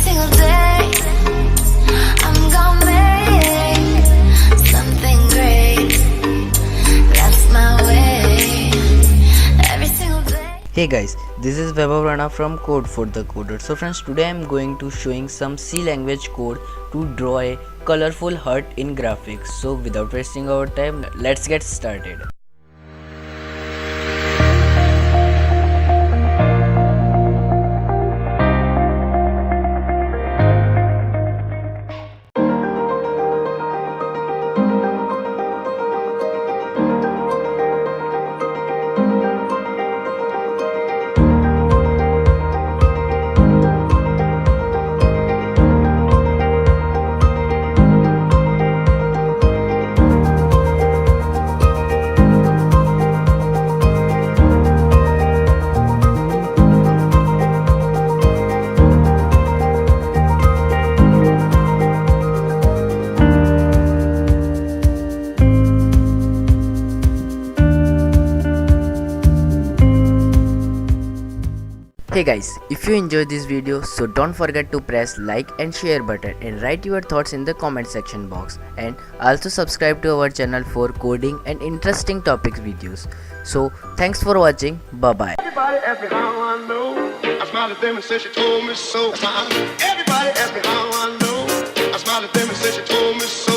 single day I'm gonna make something great. That's my way. Every single day. Hey guys, this is Vaibhav Rana from Code for the Coder. So friends, today I am going to showing some C language code to draw a colorful heart in graphics. So without wasting our time, let's get started. Hey guys, if you enjoyed this video, so don't forget to press like and share button and write your thoughts in the comment section box, and also subscribe to our channel for coding and interesting topics videos. So thanks for watching. Bye bye. Everybody ask me how I know. I smiled at them and said she told me so. Everybody ask me how I know. I smiled at them and said she told me so.